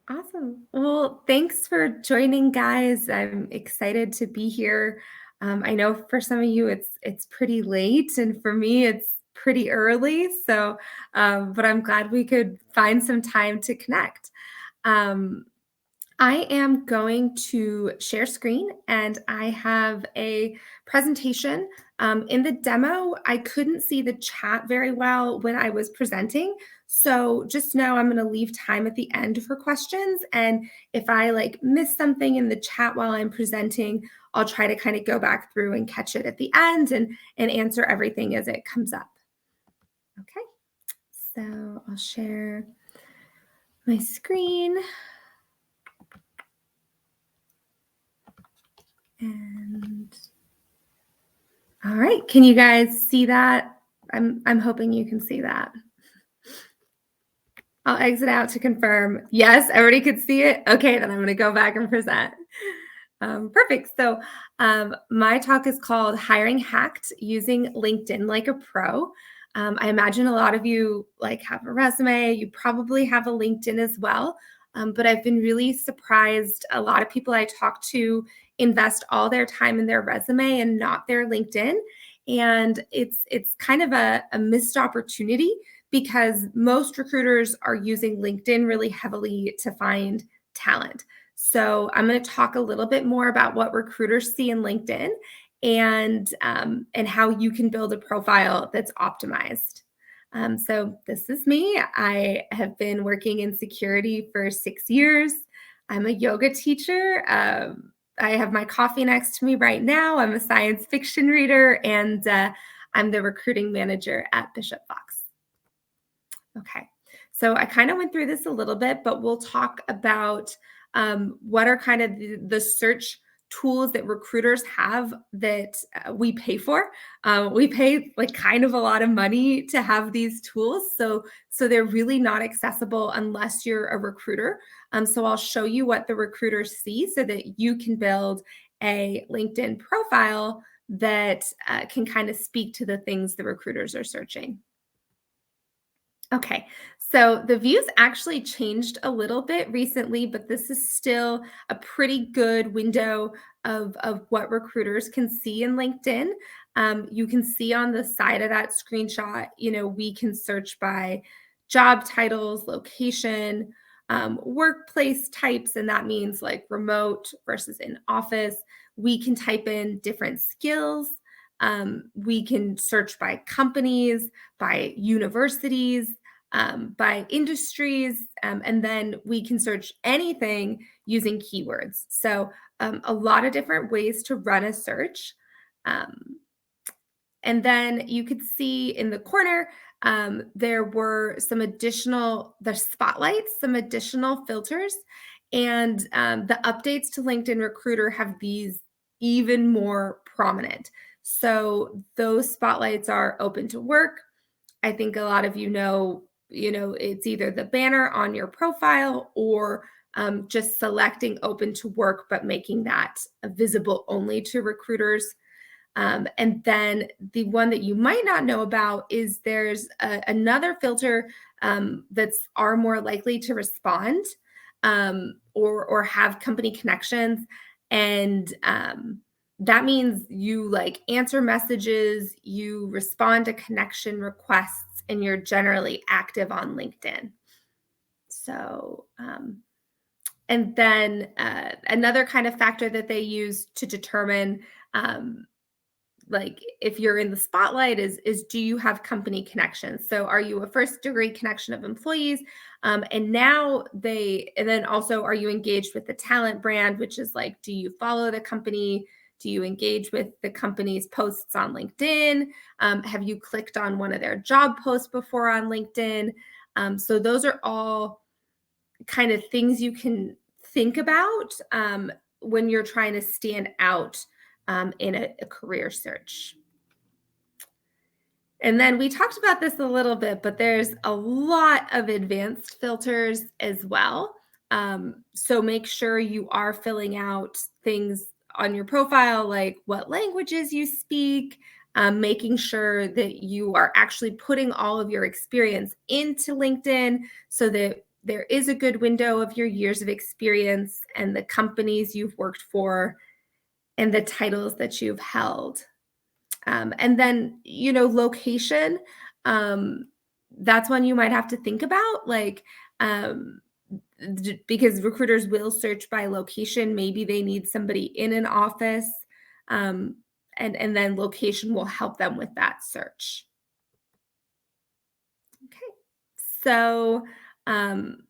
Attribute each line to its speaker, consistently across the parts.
Speaker 1: Awesome. Well, thanks for joining, guys. I'm excited to be here. I know for some of you it's pretty late, and for me it's pretty early. So, but I'm glad we could find some time to connect. Um, I am going to share screen and I have a presentation. In the demo, I couldn't see the chat very well when I was presenting. So just know I'm going to leave time at the end for questions. And if I miss something in the chat while I'm presenting, I'll try to kind of go back through and catch it at the end and answer everything as it comes up. Okay, so I'll share my screen. And all right, can you guys see that? I'm hoping you can see that. I'll exit out to confirm. Yes, everybody could see it. Okay, then I'm going to go back and present. Perfect. So my talk is called Hiring Hacked Using LinkedIn Like a Pro. I imagine a lot of you have a resume. You probably have a LinkedIn as well. But I've been really surprised. A lot of people I talk to invest all their time in their resume and not their LinkedIn. And it's kind of a missed opportunity because most recruiters are using LinkedIn really heavily to find talent. So I'm going to talk a little bit more about what recruiters see in LinkedIn and how you can build a profile that's optimized. So this is me. I have been working in security for 6 years. I'm a yoga teacher. I have my coffee next to me right now. I'm a science fiction reader, and I'm the recruiting manager at Bishop Fox. Okay, so I kind of went through this a little bit, but we'll talk about what are kind of the search tools that recruiters have that we pay for. We pay kind of a lot of money to have these tools, so they're really not accessible unless you're a recruiter. So I'll show you what the recruiters see so that you can build a LinkedIn profile that can kind of speak to the things the recruiters are searching. Okay, so the views actually changed a little bit recently, but this is still a pretty good window of what recruiters can see in LinkedIn. You can see on the side of that screenshot, we can search by job titles, location, workplace types, and that means remote versus in office. We can type in different skills. We can search by companies, by universities, by industries, and then we can search anything using keywords. So a lot of different ways to run a search. And then you could see in the corner, there were some additional, the spotlights, some additional filters, and the updates to LinkedIn Recruiter have these even more prominent. So those spotlights are open to work. I think a lot of it's either the banner on your profile or just selecting open to work, but making that visible only to recruiters. And then the one that you might not know about is there's another filter that's are more likely to respond or have company connections. And that means you answer messages, you respond to connection requests, and you're generally active on LinkedIn. So, and then another kind of factor that they use to determine if you're in the spotlight is do you have company connections? So are you a first degree connection of employees? And then also, are you engaged with the talent brand, which is do you follow the company? Do you engage with the company's posts on LinkedIn? Have you clicked on one of their job posts before on LinkedIn? So those are all kind of things you can think about when you're trying to stand out in a career search. And then we talked about this a little bit, but there's a lot of advanced filters as well. So make sure you are filling out things on your profile, like what languages you speak, making sure that you are actually putting all of your experience into LinkedIn so that there is a good window of your years of experience and the companies you've worked for and the titles that you've held. And then, location, that's one you might have to think about, like, um, because recruiters will search by location. Maybe they need somebody in an office, um, and then location will help them with that search. Okay, so um,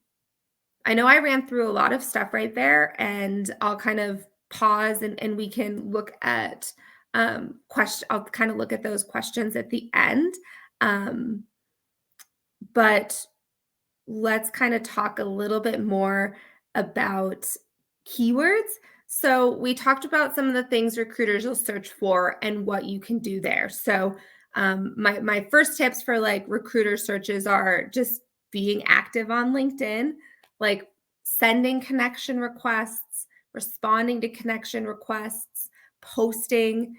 Speaker 1: I know I ran through a lot of stuff right there, and I'll kind of pause and we can look at I'll kind of look at those questions at the end. Um, but let's kind of talk a little bit more about keywords. So we talked about some of the things recruiters will search for and what you can do there. So my first tips for like recruiter searches are just being active on LinkedIn, like sending connection requests, responding to connection requests, posting.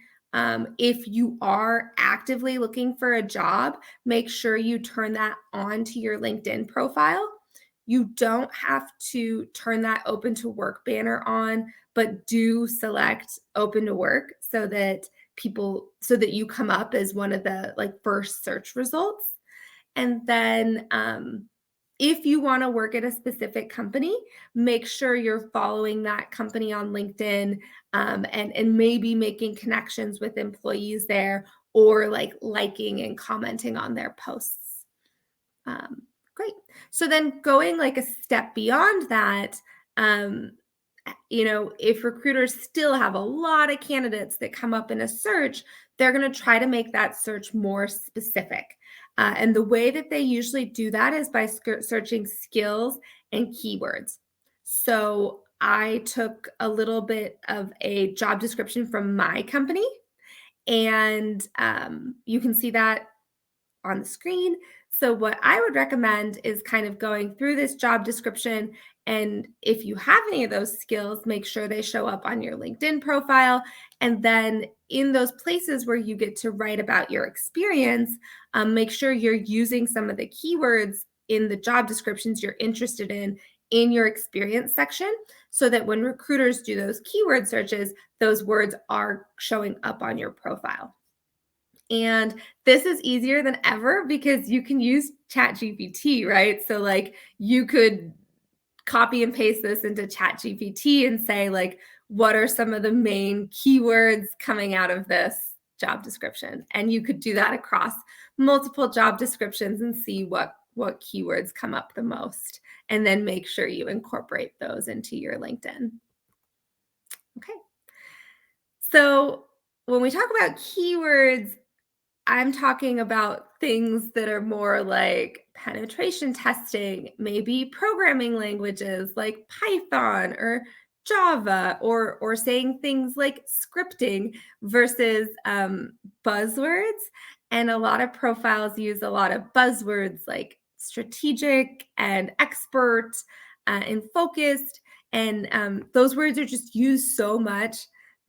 Speaker 1: If you are actively looking for a job, make sure you turn that on to your LinkedIn profile. You don't have to turn that open to work banner on, but do select open to work so that you come up as one of the like first search results. And then if you want to work at a specific company, make sure you're following that company on LinkedIn, and maybe making connections with employees there, or like liking and commenting on their posts. Great. So then going like a step beyond that, um, if recruiters still have a lot of candidates that come up in a search, they're going to try to make that search more specific. And the way that they usually do that is by searching skills and keywords. So I took a little bit of a job description from my company, and you can see that on the screen. So what I would recommend is kind of going through this job description, and if you have any of those skills, make sure they show up on your LinkedIn profile. And then in those places where you get to write about your experience, make sure you're using some of the keywords in the job descriptions you're interested in your experience section, so that when recruiters do those keyword searches, those words are showing up on your profile. And this is easier than ever because you can use ChatGPT, right? So like you could copy and paste this into ChatGPT and say like, what are some of the main keywords coming out of this job description? And you could do that across multiple job descriptions and see what keywords come up the most, and then make sure you incorporate those into your LinkedIn. Okay. So when we talk about keywords, I'm talking about things that are more like penetration testing, maybe programming languages like Python or Java, or saying things like scripting versus buzzwords. And a lot of profiles use a lot of buzzwords like strategic and expert, and focused. And those words are just used so much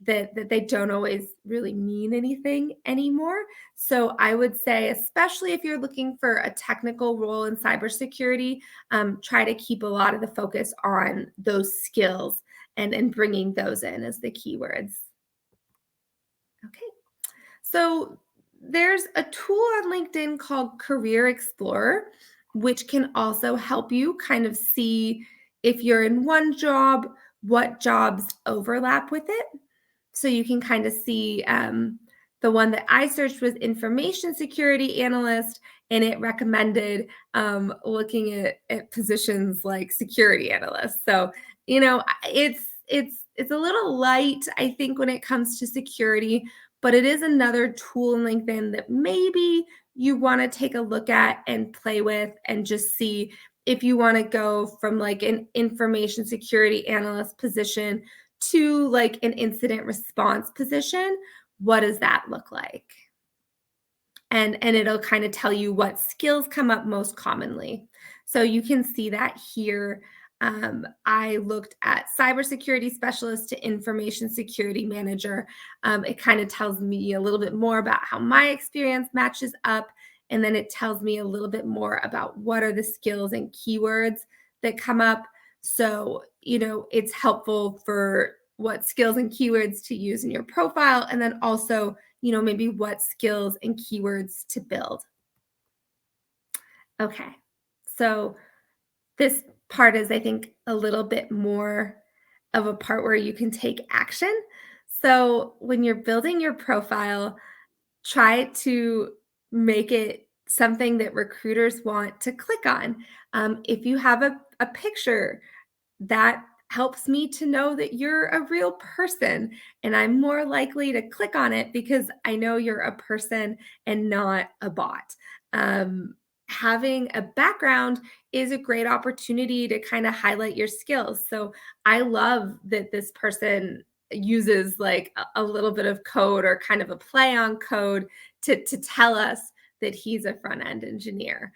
Speaker 1: that they don't always really mean anything anymore. So I would say, especially if you're looking for a technical role in cybersecurity, try to keep a lot of the focus on those skills and bringing those in as the keywords. Okay. So there's a tool on LinkedIn called Career Explorer, which can also help you kind of see if you're in one job, what jobs overlap with it. So you can kind of see, the one that I searched was information security analyst, and it recommended looking at positions like security analyst. So, it's a little light, I think, when it comes to security, but it is another tool in LinkedIn that maybe you want to take a look at and play with and just see if you want to go from like an information security analyst position to like an incident response position. What does that look like? And it'll kind of tell you what skills come up most commonly. So you can see that here. I looked at cybersecurity specialist to information security manager. It kind of tells me a little bit more about how my experience matches up. And then it tells me a little bit more about what are the skills and keywords that come up. So, it's helpful for what skills and keywords to use in your profile, and then also, maybe what skills and keywords to build. Okay. So this part is, I think, a little bit more of a part where you can take action. So when you're building your profile, try to make it something that recruiters want to click on. If you have a picture, that helps me to know that you're a real person, and I'm more likely to click on it because I know you're a person and not a bot. Having a background is a great opportunity to kind of highlight your skills. So I love that this person uses like a little bit of code or kind of a play on code to tell us that he's a front end engineer.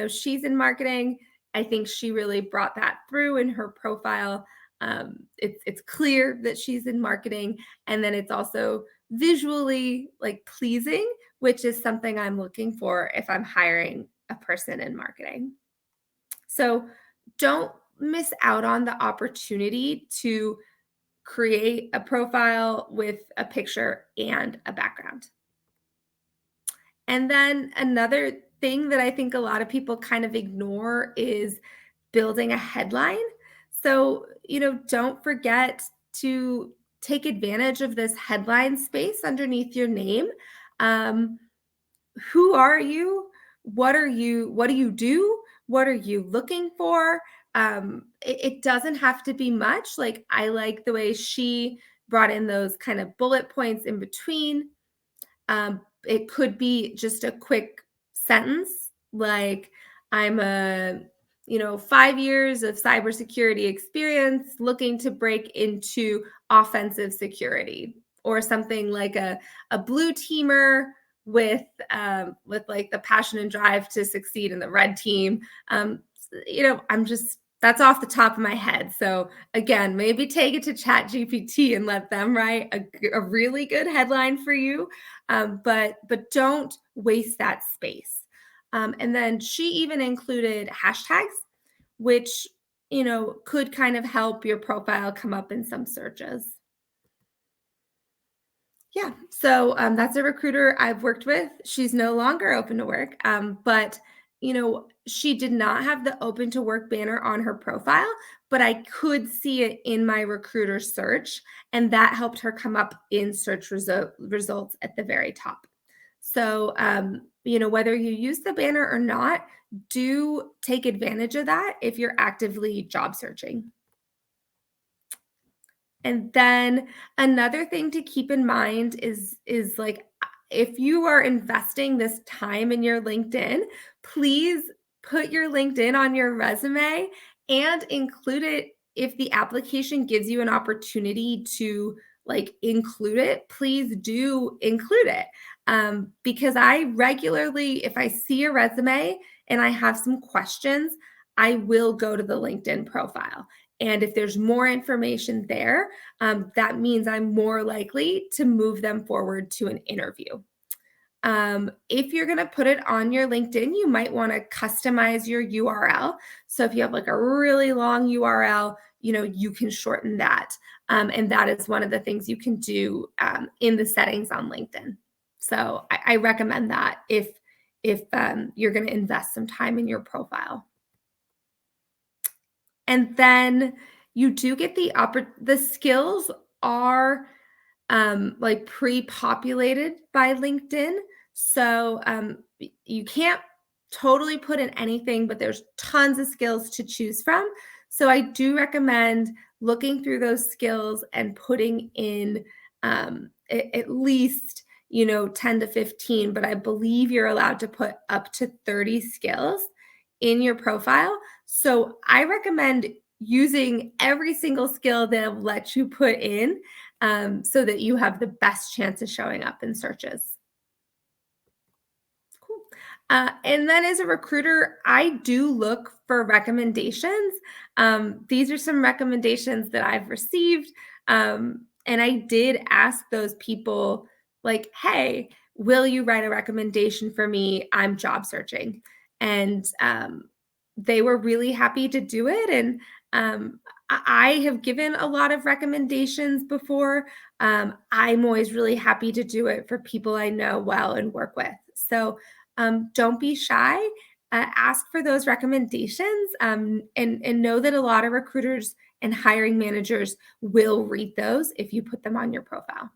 Speaker 1: She's in marketing. I think she really brought that through in her profile. It's clear that she's in marketing, and then it's also visually like pleasing, which is something I'm looking for if I'm hiring a person in marketing. So don't miss out on the opportunity to create a profile with a picture and a background. And then another thing that I think a lot of people kind of ignore is building a headline. So, don't forget to take advantage of this headline space underneath your name. Um, who are you? What do you do? What are you looking for? It doesn't have to be much. Like, I like the way she brought in those kind of bullet points in between. It could be just a quick sentence like, I'm 5 years of cybersecurity experience looking to break into offensive security, or something like a blue teamer with like the passion and drive to succeed in the red team. I'm just, that's off the top of my head. So again, maybe take it to Chat GPT and let them write a really good headline for you. But don't waste that space. And then she even included hashtags, which could kind of help your profile come up in some searches. Yeah, so that's a recruiter I've worked with. She's no longer open to work, but she did not have the open to work banner on her profile, but I could see it in my recruiter search, and that helped her come up in search results at the very top. So, whether you use the banner or not, do take advantage of that if you're actively job searching. And then another thing to keep in mind is like, if you are investing this time in your LinkedIn, please put your LinkedIn on your resume and include it if the application gives you an opportunity to like include it. Please do include it, because I regularly, if I see a resume and I have some questions, I will go to the LinkedIn profile. And if there's more information there, that means I'm more likely to move them forward to an interview. If you're going to put it on your LinkedIn, you might want to customize your URL. So if you have like a really long URL, you can shorten that. And that is one of the things you can do in the settings on LinkedIn. So I recommend that if you're going to invest some time in your profile. And then you do get the skills are like pre-populated by LinkedIn. So you can't totally put in anything, but there's tons of skills to choose from. So I do recommend looking through those skills and putting in at least 10 to 15, but I believe you're allowed to put up to 30 skills in your profile. So I recommend using every single skill they'll let you put in, so that you have the best chance of showing up in searches. Cool. And then as a recruiter, I do look for recommendations. These are some recommendations that I've received. And I did ask those people, like, hey, will you write a recommendation for me? I'm job searching. And they were really happy to do it. And I have given a lot of recommendations before. I'm always really happy to do it for people I know well and work with. So don't be shy. Ask for those recommendations, and know that a lot of recruiters and hiring managers will read those if you put them on your profile.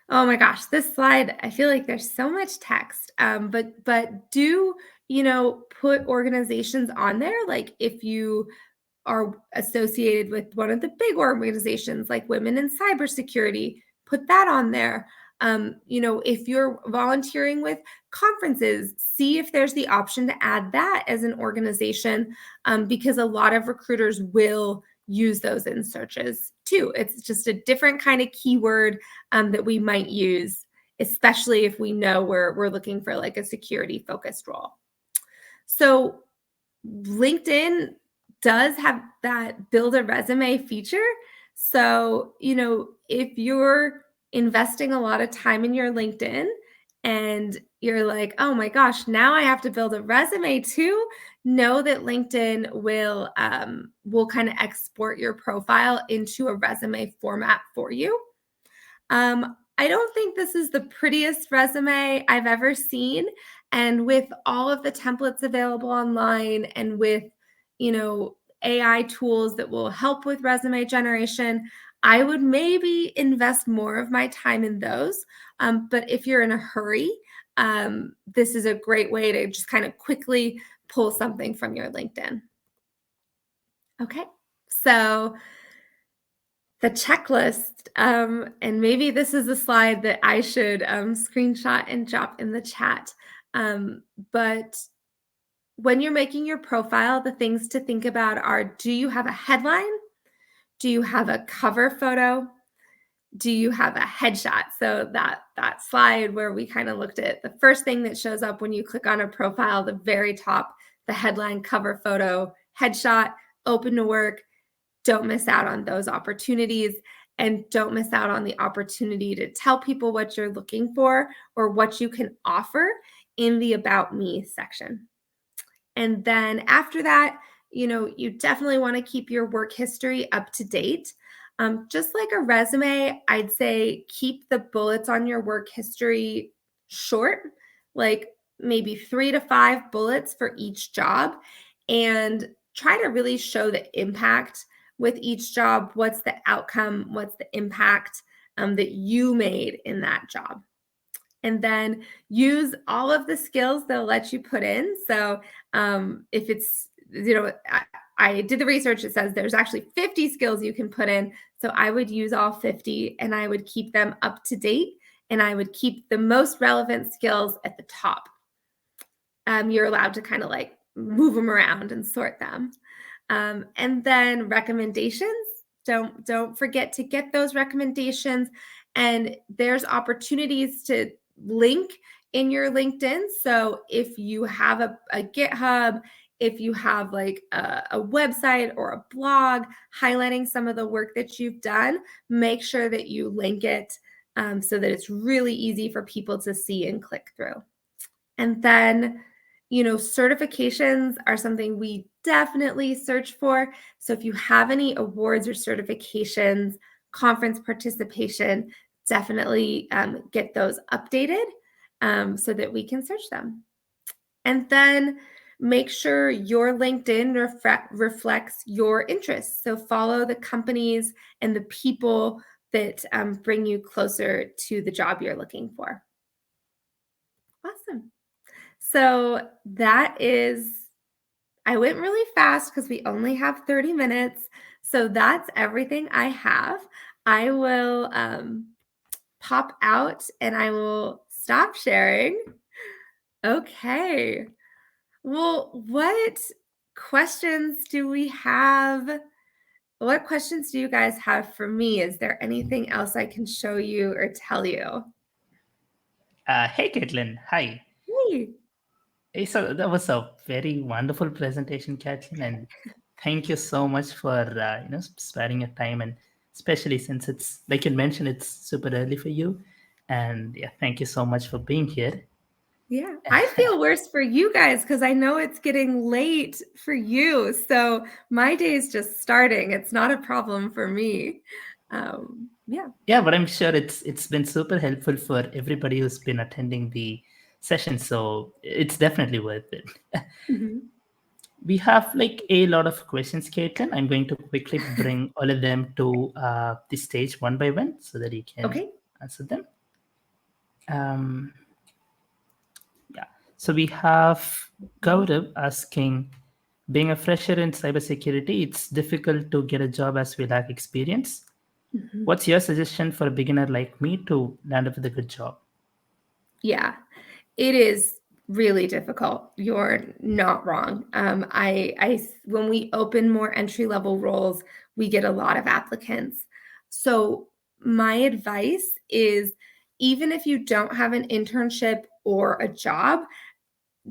Speaker 1: Oh my gosh, this slide, I feel like there's so much text. But do, put organizations on there. Like if you are associated with one of the big organizations like Women in Cybersecurity, put that on there. If you're volunteering with conferences, see if there's the option to add that as an organization, because a lot of recruiters will use those in searches too. It's just a different kind of keyword that we might use, especially if we know we're looking for like a security focused role. So LinkedIn does have that build a resume feature. So, if you're investing a lot of time in your LinkedIn and you're like, oh my gosh, now I have to build a resume too, know that LinkedIn will kind of export your profile into a resume format for you. I don't think this is the prettiest resume I've ever seen. And with all of the templates available online and with, AI tools that will help with resume generation, I would maybe invest more of my time in those. But if you're in a hurry, this is a great way to just kind of quickly pull something from your LinkedIn. Okay, so the checklist, and maybe this is a slide that I should screenshot and drop in the chat. But when you're making your profile, the things to think about are, do you have a headline? Do you have a cover photo? Do you have a headshot? So that slide where we kind of looked at the first thing that shows up when you click on a profile, the very top, the headline, cover photo, headshot, open to work. Don't miss out on those opportunities, and don't miss out on the opportunity to tell people what you're looking for or what you can offer in the About Me section. And then after that, you definitely want to keep your work history up to date. Just like a resume, I'd say keep the bullets on your work history short, like maybe 3 to 5 bullets for each job, and try to really show the impact with each job. What's the outcome? What's the impact that you made in that job? And then use all of the skills they'll let you put in. So if it's, I did the research, it says there's actually 50 skills you can put in. So I would use all 50 and I would keep them up to date, and I would keep the most relevant skills at the top. You're allowed to kind of like move them around and sort them. And then recommendations, don't forget to get those recommendations. And there's opportunities to link in your LinkedIn. So if you have a GitHub, if you have like a website or a blog highlighting some of the work that you've done, make sure that you link it so that it's really easy for people to see and click through. And then, certifications are something we definitely search for. So if you have any awards or certifications, conference participation, definitely get those updated so that we can search them. And then make sure your LinkedIn reflects your interests. So follow the companies and the people that bring you closer to the job you're looking for. Awesome. So that is, I went really fast because we only have 30 minutes. So that's everything I have. I will pop out and I will stop sharing. Okay. Well, what questions do we have? What questions do you guys have for me? Is there anything else I can show you or tell you?
Speaker 2: Hey, Kaitlin. Hi.
Speaker 1: Hey.
Speaker 2: Hey, so that was a very wonderful presentation, Kaitlin, and thank you so much for sparing your time, and especially since it's like you mentioned, it's super early for you, and yeah, thank you so much for being here.
Speaker 1: Yeah, I feel worse for you guys because I know it's getting late for you. So my day is just starting. It's not a problem for me. Yeah.
Speaker 2: Yeah, but I'm sure it's been super helpful for everybody who's been attending the session. So it's definitely worth it.
Speaker 1: Mhm.
Speaker 2: We have like a lot of questions, Caitlin. I'm going to quickly bring all of them to the stage one by one so that you can
Speaker 1: Okay.
Speaker 2: answer them. Um, yeah. So we have Gaurav asking, being a fresher in cybersecurity, it's difficult to get a job as we lack experience.
Speaker 1: Mhm.
Speaker 2: What's your suggestion for a beginner like me to land up with a good job?
Speaker 1: Yeah, it is really difficult. You're not wrong. When we open more entry level roles, we get a lot of applicants. So my advice is, even if you don't have an internship or a job,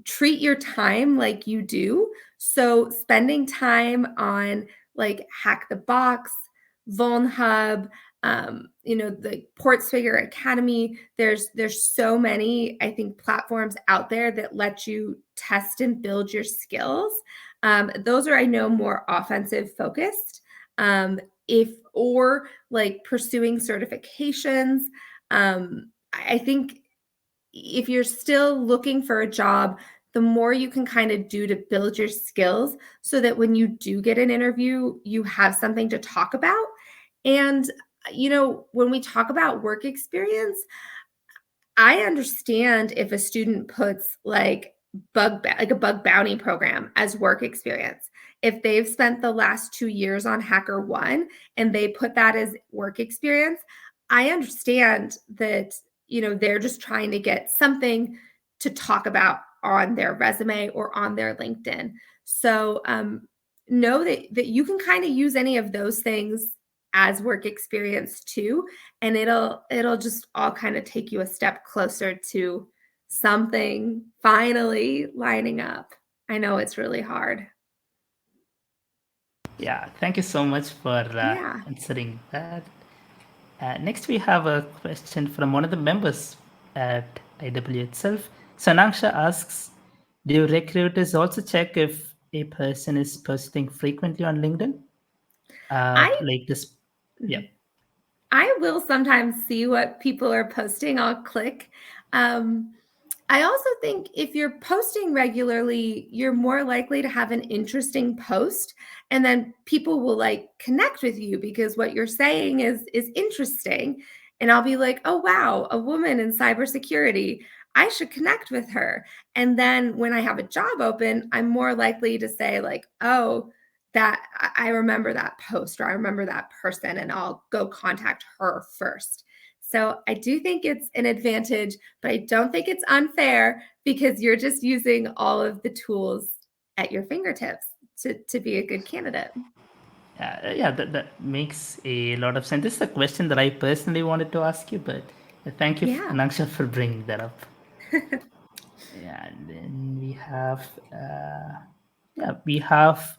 Speaker 1: treat your time like you do. So spending time on like Hack the Box, Vulnhub, the Portsfigure Academy. There's so many, I think, platforms out there that let you test and build your skills. Those are, I know, more offensive focused. If or like pursuing certifications. I think if you're still looking for a job, the more you can kind of do to build your skills so that when you do get an interview, you have something to talk about. And, when we talk about work experience, I understand if a student puts like a bug bounty program as work experience. If they've spent the last 2 years on HackerOne and they put that as work experience, I understand that, they're just trying to get something to talk about on their resume or on their LinkedIn. So, know that you can kind of use any of those things as work experience too, and it'll just all kind of take you a step closer to something finally lining up. I know it's really hard.
Speaker 2: Yeah, thank you so much for
Speaker 1: Yeah.
Speaker 2: answering that. Next, we have a question from one of the members at IW itself. Sanaksha asks, do recruiters also check if a person is posting frequently on LinkedIn?
Speaker 1: I
Speaker 2: Like this, yeah.
Speaker 1: mhm. I will sometimes see what people are posting. I'll click. Um, I also think if you're posting regularly, you're more likely to have an interesting post, and then people will like connect with you because what you're saying is interesting. And I'll be like, "Oh wow, a woman in cybersecurity. I should connect with her." And then when I have a job open, I'm more likely to say like, "Oh, that I remember that post or I remember that person, and I'll go contact her first." So I do think it's an advantage, but I don't think it's unfair because you're just using all of the tools at your fingertips to be a good candidate.
Speaker 2: Yeah, that makes a lot of sense. This is a question that I personally wanted to ask you, but thank you,
Speaker 1: Yeah.
Speaker 2: Anaksha, for bringing that up. Yeah, and then we have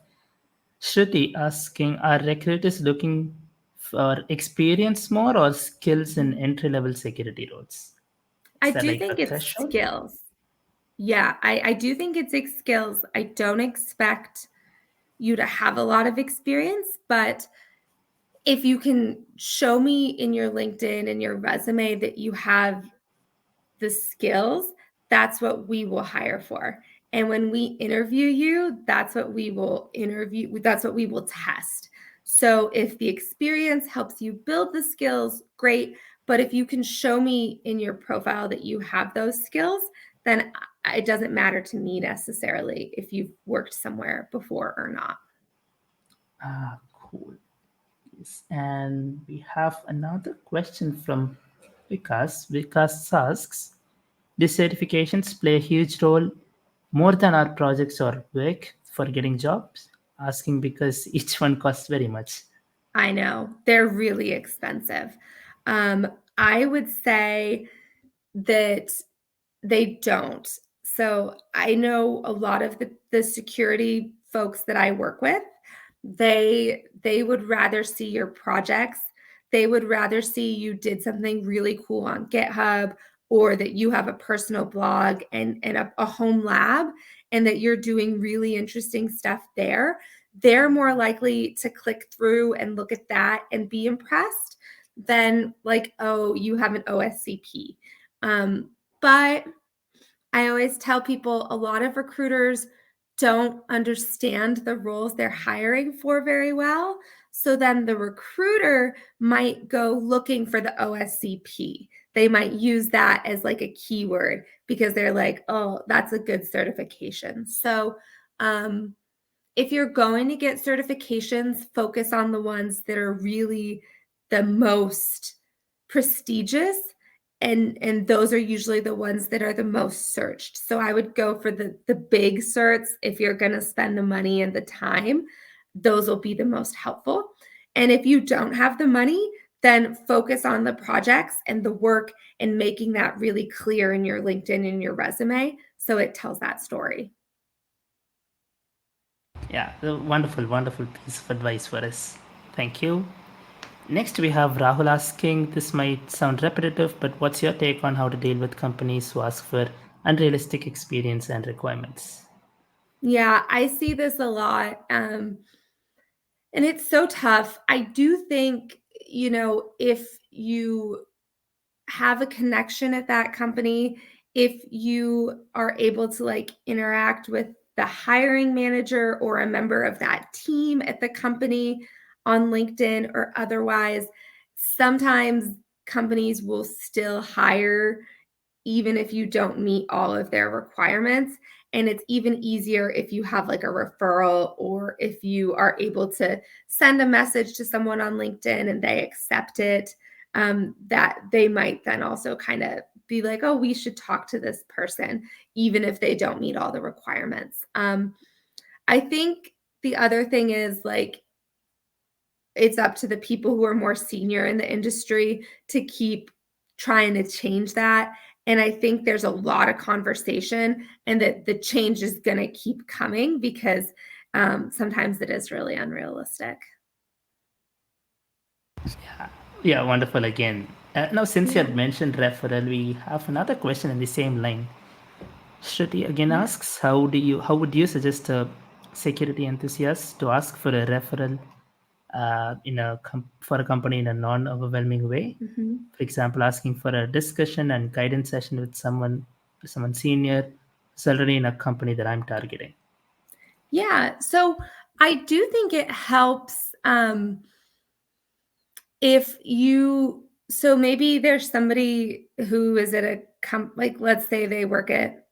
Speaker 2: Shruti asking, are recruiters looking for experience more or skills in entry-level security roles?
Speaker 1: I
Speaker 2: Is there
Speaker 1: do
Speaker 2: like a
Speaker 1: think it's
Speaker 2: threshold?
Speaker 1: skills. Yeah, I do think it's skills. I don't expect you to have a lot of experience, but if you can show me in your LinkedIn and your resume that you have the skills, that's what we will hire for. And when we interview you, that's what we will test. So if the experience helps you build the skills, great. But if you can show me in your profile that you have those skills, then it doesn't matter to me necessarily if you've worked somewhere before or not.
Speaker 2: Cool. Yes. And we have another question from Vikas. Vikas asks, do certifications play a huge role more than our projects or work for getting jobs? Asking because each one costs very much.
Speaker 1: I know they're really expensive. I would say that they don't. So I know a lot of the security folks that I work with, they would rather see your projects. They would rather see you did something really cool on GitHub or that you have a personal blog and a home lab, and that you're doing really interesting stuff there, they're more likely to click through and look at that and be impressed than like, oh, you have an OSCP. But I always tell people a lot of recruiters don't understand the roles they're hiring for very well. So then the recruiter might go looking for the OSCP. They might use that as like a keyword because they're like, oh, that's a good certification. So if you're going to get certifications, focus on the ones that are really the most prestigious, and those are usually the ones that are the most searched. So I would go for the big certs. If you're going to spend the money and the time, those will be the most helpful. And if you don't have the money, then focus on the projects and the work and making that really clear in your LinkedIn and your resume so it tells that story.
Speaker 2: Yeah, a wonderful, wonderful piece of advice for us. Thank you. Next, we have Rahul asking, this might sound repetitive, but what's your take on how to deal with companies who ask for unrealistic experience and requirements?
Speaker 1: Yeah, I see this a lot. And it's so tough. I do think, if you have a connection at that company, if you are able to like interact with the hiring manager or a member of that team at the company on LinkedIn or otherwise, sometimes companies will still hire even if you don't meet all of their requirements. And it's even easier if you have like a referral, or if you are able to send a message to someone on LinkedIn and they accept it, that they might then also kind of be like, oh, we should talk to this person, even if they don't meet all the requirements. I think the other thing is like, it's up to the people who are more senior in the industry to keep trying to change that. And I think there's a lot of conversation, and that the change is going to keep coming because sometimes it is really unrealistic.
Speaker 2: Yeah, wonderful again. Now, since you
Speaker 1: Yeah.
Speaker 2: had mentioned referral, we have another question in the same line. Shruti again
Speaker 1: Yeah.
Speaker 2: asks, how would you suggest a security enthusiast to ask for a referral for a company in a non-overwhelming way?
Speaker 1: Mhm.
Speaker 2: For example, asking for a discussion and guidance session with someone senior who's already in a company that I'm targeting.
Speaker 1: Yeah. So I do think it helps if you, so maybe there's somebody who is at a like, let's say they work at,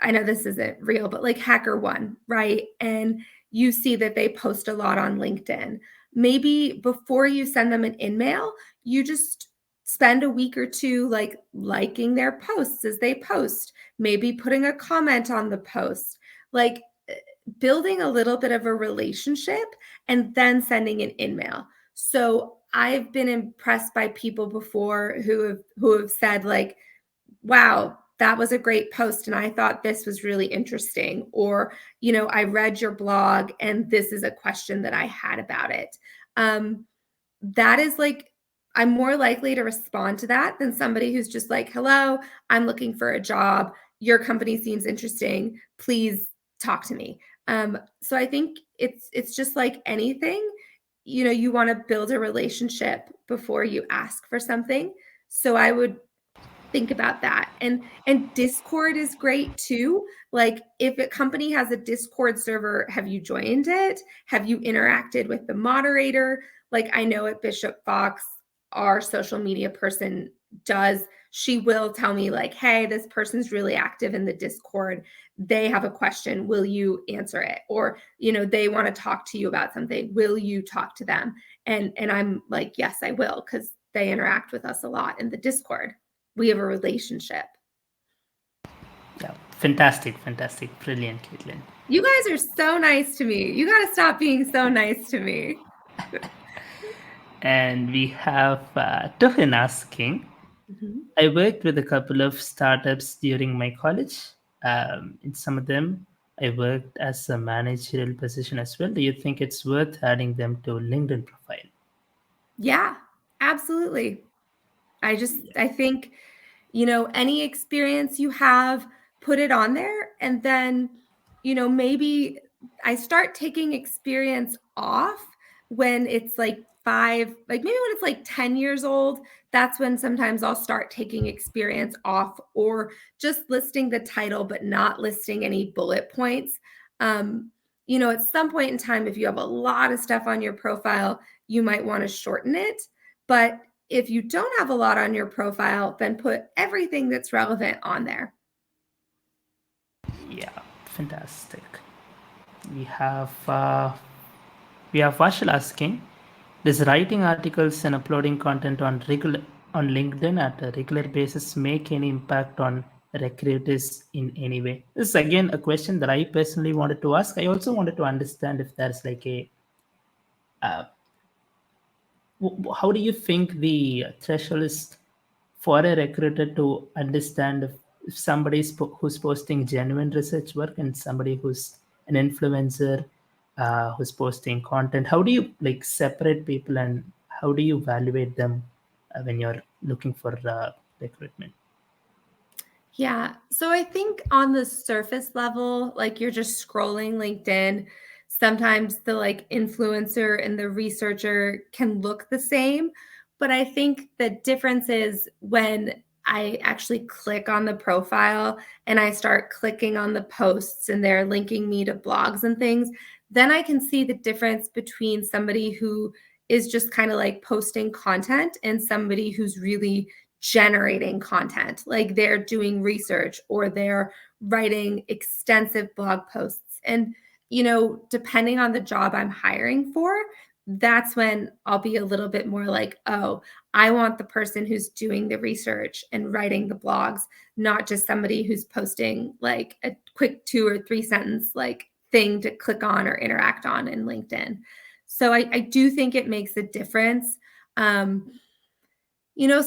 Speaker 1: I know this isn't real, but like HackerOne, right? And you see that they post a lot on LinkedIn. Maybe before you send them an email, you just spend a week or two like liking their posts as they post, maybe putting a comment on the post, like building a little bit of a relationship and then sending an email. So I've been impressed by people before who have said like, wow, that was a great post and I thought this was really interesting, or I read your blog and this is a question that I had about it. That is like, I'm more likely to respond to that than somebody who's just like, hello, I'm looking for a job, your company seems interesting, please talk to me. So I think it's just like anything, you want to build a relationship before you ask for something. So I would think about that. And Discord is great too. Like if a company has a Discord server, have you joined it? Have you interacted with the moderator? Like I know at Bishop Fox, our social media person does, she will tell me like, hey, this person's really active in the Discord, they have a question, will you answer it? Or they want to talk to you about something, will you talk to them? And I'm like, yes, I will, because they interact with us a lot in the Discord. We have a relationship.
Speaker 2: Yeah, fantastic, fantastic, brilliant, Kaitlin.
Speaker 1: You guys are so nice to me. You got to stop being so nice to me.
Speaker 2: And we have Tuhin asking,
Speaker 1: Mhm.
Speaker 2: I worked with a couple of startups during my college. In some of them, I worked as a managerial position as well. Do you think it's worth adding them to LinkedIn profile?
Speaker 1: Yeah, absolutely. I think Any experience you have, put it on there. And then, maybe I start taking experience off when it's like maybe when it's like 10 years old. That's when sometimes I'll start taking experience off, or just listing the title, but not listing any bullet points. At some point in time, if you have a lot of stuff on your profile, you might want to shorten it. But if you don't have a lot on your profile, then put everything that's relevant on there.
Speaker 2: Yeah, fantastic. We have Vashal asking, does writing articles and uploading content on LinkedIn at a regular basis make any impact on recruiters in any way? This is again a question that I personally wanted to ask. I also wanted to understand if there's like a how do you think the threshold is for a recruiter to understand if somebody who's posting genuine research work and somebody who's an influencer who's posting content? How do you like separate people, and how do you evaluate them when you're looking for recruitment?
Speaker 1: Yeah. So I think on the surface level, like you're just scrolling LinkedIn, sometimes the like influencer and the researcher can look the same. But I think the difference is when I actually click on the profile and I start clicking on the posts and they're linking me to blogs and things, then I can see the difference between somebody who is just kind of like posting content and somebody who's really generating content, like they're doing research or they're writing extensive blog posts. And depending on the job I'm hiring for, that's when I'll be a little bit more like, oh, I want the person who's doing the research and writing the blogs, not just somebody who's posting like a quick 2 or 3 sentence like thing to click on or interact on in LinkedIn. So I do think it makes a difference.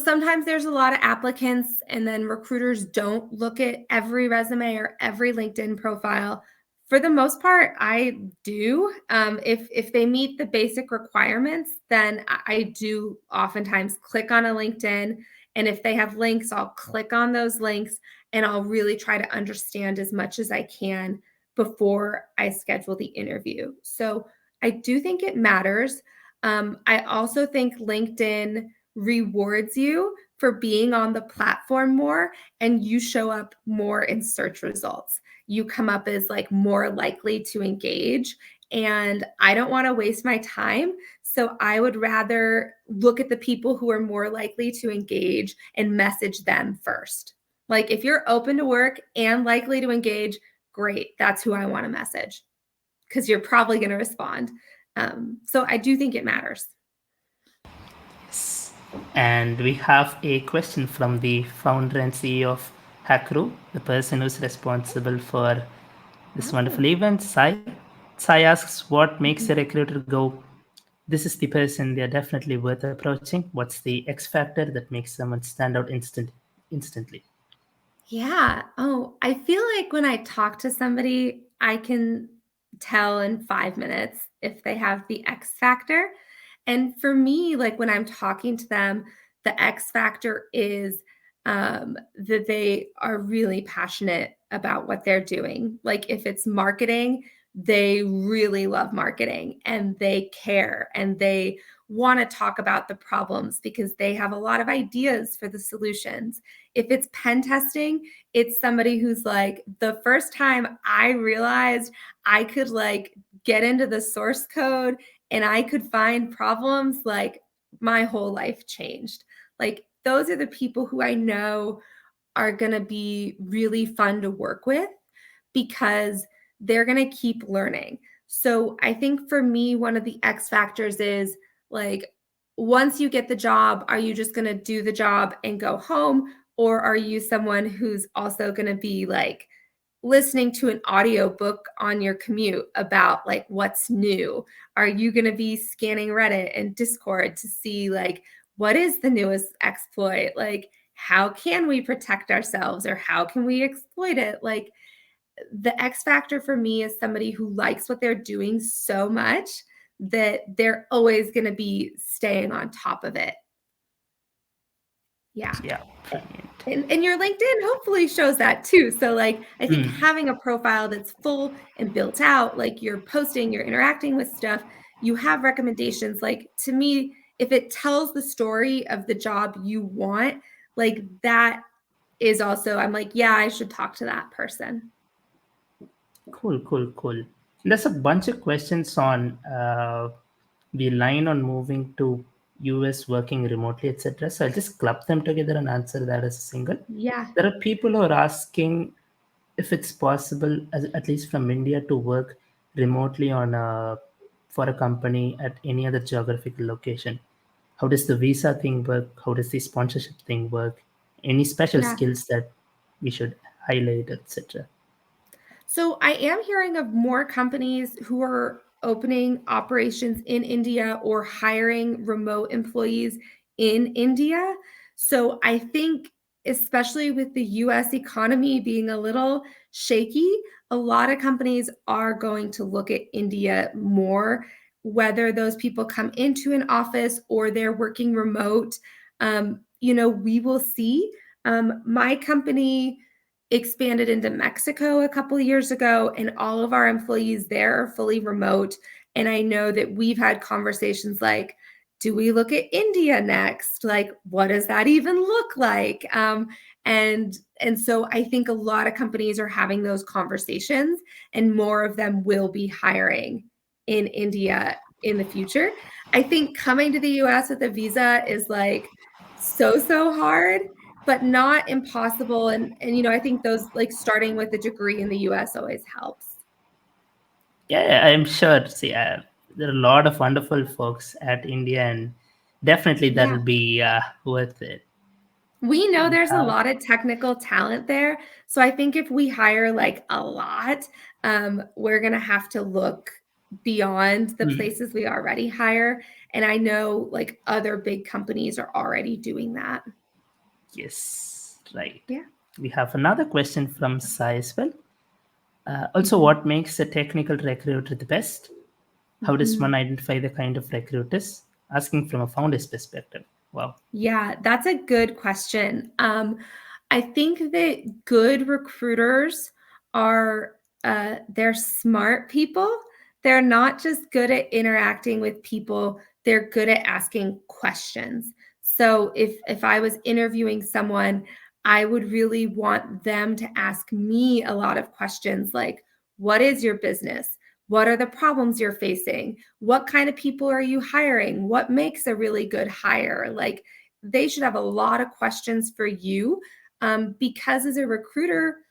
Speaker 1: Sometimes there's a lot of applicants and then recruiters don't look at every resume or every LinkedIn profile. For the most part, I do. If they meet the basic requirements, then I do oftentimes click on a LinkedIn. And if they have links, I'll click on those links and I'll really try to understand as much as I can before I schedule the interview. So I do think it matters. I also think LinkedIn rewards you for being on the platform more, and you show up more in search results. You come up as like more likely to engage, and I don't want to waste my time. So I would rather look at the people who are more likely to engage and message them first. Like if you're open to work and likely to engage, great. That's who I want to message because you're probably going to respond. So I do think it matters.
Speaker 2: And we have a question from the founder and CEO of Hackru, the person who's responsible for this wonderful event, Sai. Sai asks, what makes a recruiter go, this is the person, they're definitely worth approaching? What's the X factor that makes someone stand out instantly?
Speaker 1: Yeah. Oh, I feel like when I talk to somebody, I can tell in 5 minutes if they have the X factor. And for me, like when I'm talking to them, the X factor is that they are really passionate about what they're doing. Like if it's marketing, they really love marketing and they care and they want to talk about the problems because they have a lot of ideas for the solutions. If it's pen testing, it's somebody who's like, the first time I realized I could like get into the source code and I could find problems, like my whole life changed. Like those are the people who I know are going to be really fun to work with because they're going to keep learning. So I think for me, one of the X factors is like, once you get the job, are you just going to do the job and go home? Or are you someone who's also going to be like listening to an audiobook on your commute about like what's new? Are you going to be scanning Reddit and Discord to see like what is the newest exploit? Like how can we protect ourselves or how can we exploit it? Like the X factor for me is somebody who likes what they're doing so much that they're always going to be staying on top of it. Yeah.
Speaker 2: Yeah, brilliant.
Speaker 1: And your LinkedIn hopefully shows that too. So like I think
Speaker 2: Hmm.
Speaker 1: having a profile that's full and built out, like you're posting, you're interacting with stuff, you have recommendations. Like to me, if it tells the story of the job you want, like that is also, I'm like, yeah, I should talk to that person.
Speaker 2: Cool. There's a bunch of questions on the line on moving to US, working remotely, etc. So I'll just club them together and answer that as a single.
Speaker 1: Yeah.
Speaker 2: There are people who are asking if it's possible, at least from India, to work remotely for a company at any other geographical location. How does the visa thing work? How does the sponsorship thing work? Any special
Speaker 1: Yeah.
Speaker 2: skills that we should highlight, etc.
Speaker 1: So I am hearing of more companies who are opening operations in India or hiring remote employees in India. So I think, especially with the US economy being a little shaky, a lot of companies are going to look at India more, whether those people come into an office or they're working remote. We will see. My company expanded into Mexico a couple of years ago, and all of our employees there are fully remote. And I know that we've had conversations like, do we look at India next? Like, what does that even look like? And so I think a lot of companies are having those conversations, and more of them will be hiring in India in the future. I think coming to the US with a visa is like so hard, but not impossible. And I think those like starting with a degree in the US always helps.
Speaker 2: Yeah, I'm sure. See, there are a lot of wonderful folks at India, and definitely
Speaker 1: Yeah.
Speaker 2: that'll be worth it.
Speaker 1: We know
Speaker 2: We
Speaker 1: there's a
Speaker 2: have
Speaker 1: lot of technical talent there. So I think if we hire like a lot, we're going to have to look beyond the places we already hire. And I know like other big companies are already doing that.
Speaker 2: yes, right.
Speaker 1: Yeah.
Speaker 2: We have another question from Sai as well. Also,
Speaker 1: Mhm.
Speaker 2: what makes a technical recruiter the best? How does
Speaker 1: Mhm.
Speaker 2: one identify the kind of recruiters? Asking from a founder's perspective. Wow.
Speaker 1: Yeah, that's a good question. I think that good recruiters are they're smart people. They're not just good at interacting with people, they're good at asking questions. So if I was interviewing someone, I would really want them to ask me a lot of questions like, what is your business? What are the problems you're facing? What kind of people are you hiring? What makes a really good hire? Like they should have a lot of questions for you, because as a recruiter,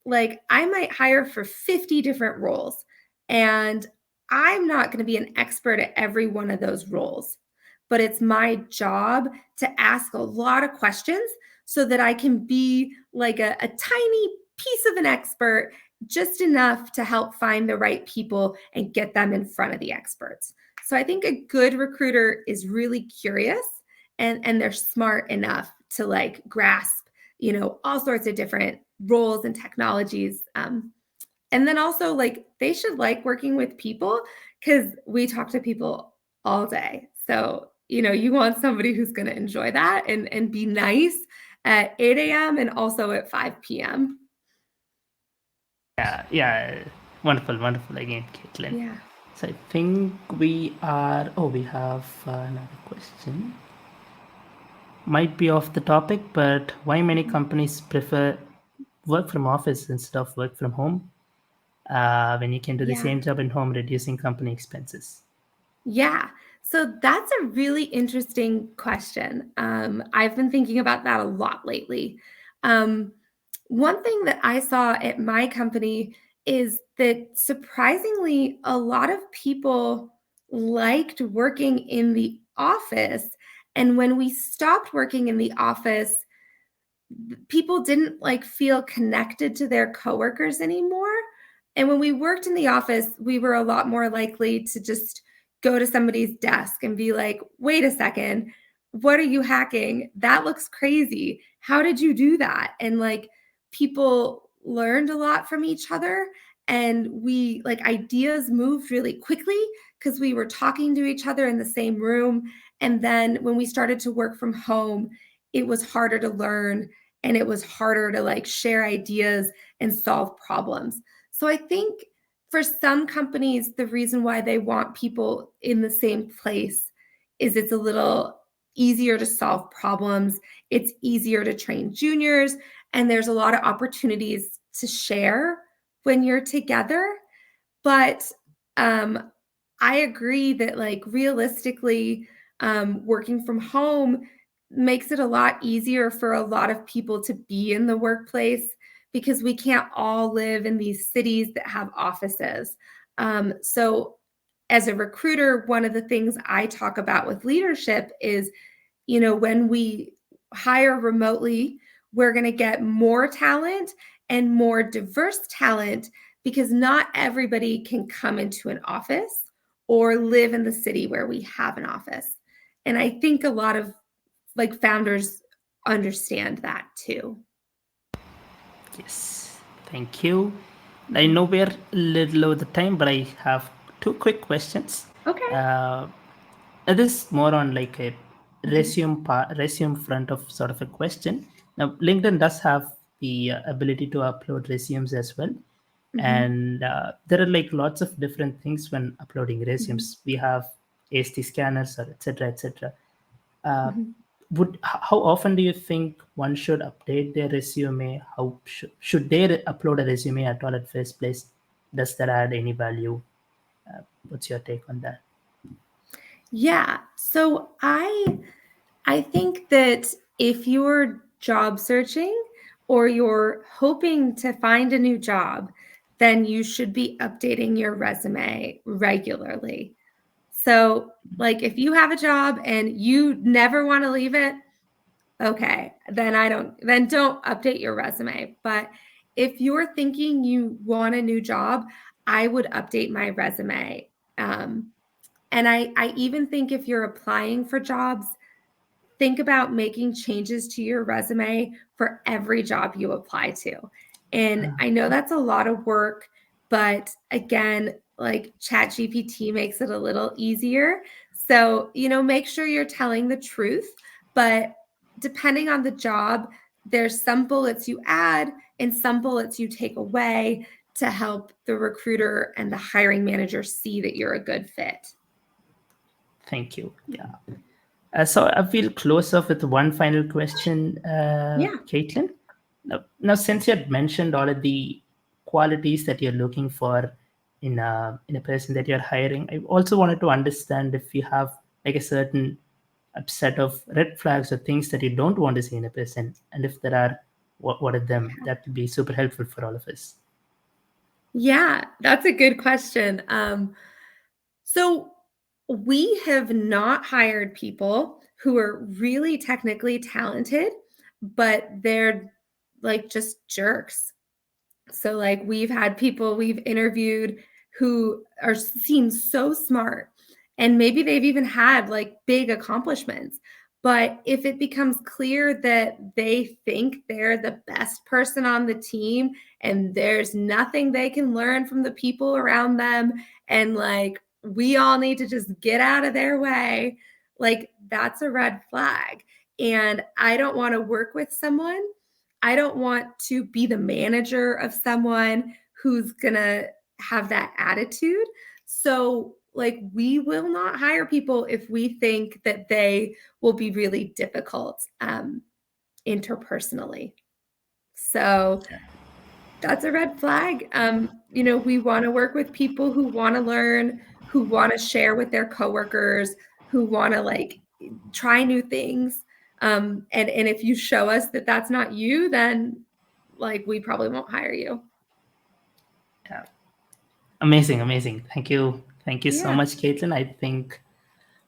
Speaker 1: like I might hire for 50 different roles, and I'm not going to be an expert at every one of those roles, but it's my job to ask a lot of questions so that I can be like a tiny piece of an expert, just enough to help find the right people and get them in front of the experts. So I think a good recruiter is really curious, and they're smart enough to like grasp all sorts of different roles and technologies. And then also like they should like working with people, because we talk to people all day. So you want somebody who's going to enjoy that and be nice at 8 a.m. and also at 5 p.m.
Speaker 2: Yeah. Wonderful again, Caitlin.
Speaker 1: Yeah.
Speaker 2: So I think we are. Oh, we have another question. Might be off the topic, but why many companies prefer work from office instead of work from home when you can do the
Speaker 1: Yeah.
Speaker 2: same job in home, reducing company expenses?
Speaker 1: Yeah. So that's a really interesting question. I've been thinking about that a lot lately. Um, One thing that I saw at my company is that surprisingly, a lot of people liked working in the office. And when we stopped working in the office, people didn't like feel connected to their coworkers anymore. And when we worked in the office, we were a lot more likely to just go to somebody's desk and be like, wait a second, what are you hacking? That looks crazy. How did you do that? And like people learned a lot from each other, and we like ideas moved really quickly because we were talking to each other in the same room. And then when we started to work from home, it was harder to learn and it was harder to like share ideas and solve problems. So I think for some companies, the reason why they want people in the same place is it's a little easier to solve problems. It's easier to train juniors, and there's a lot of opportunities to share when you're together. But I agree that like realistically, working from home makes it a lot easier for a lot of people to be in the workplace because we can't all live in these cities that have offices. So as a recruiter, one of the things I talk about with leadership is, when we hire remotely, we're going to get more talent and more diverse talent because not everybody can come into an office or live in the city where we have an office. And I think a lot of like founders understand that too.
Speaker 2: Yes, thank you. I know we're a little over the time, but I have two quick questions.
Speaker 1: Okay.
Speaker 2: This is more on like a resume front of sort of a question. Now, LinkedIn does have the ability to upload resumes as well, and there are like lots of different things when uploading resumes. We have AST scanners or etc. etc. How often do you think one should update their resume? How should they upload a resume at all at first place? Does that add any value? What's your take on that?
Speaker 1: Yeah. So I think that if you're job searching or you're hoping to find a new job, then you should be updating your resume regularly. So, like if you have a job and you never want to leave it, okay, then don't update your resume. But if you're thinking you want a new job, I would update my resume. And I even think if you're applying for jobs, think about making changes to your resume for every job you apply to. And I know that's a lot of work, but again, like ChatGPT makes it a little easier. So, make sure you're telling the truth, but depending on the job, there's some bullets you add and some bullets you take away to help the recruiter and the hiring manager see that you're a good fit.
Speaker 2: Thank you. Yeah. So I will close off with one final question, Kaitlin. Now, since you had mentioned all of the qualities that you're looking for in a person that you're hiring, I also wanted to understand if you have like a certain set of red flags or things that you don't want to see in a person, and if there are, what are them? That would be super helpful for all of us.
Speaker 1: Yeah, that's a good question. So we have not hired people who are really technically talented, but they're like just jerks. So like we've had people we've interviewed who seem so smart, and maybe they've even had like big accomplishments. But if it becomes clear that they think they're the best person on the team and there's nothing they can learn from the people around them, and like we all need to just get out of their way, like that's a red flag. And I don't want to work with someone. I don't want to be the manager of someone who's going to have that attitude. So, like, we will not hire people if we think that they will be really difficult interpersonally. So, that's a red flag. We want to work with people who want to learn, who want to share with their coworkers, who want to like try new things. And if you show us that that's not you, then like we probably won't hire you.
Speaker 2: Yeah. Amazing. Thank you so
Speaker 1: Yeah.
Speaker 2: much, Kaitlin. I think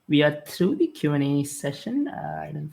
Speaker 2: we are through the Q&A session. I don't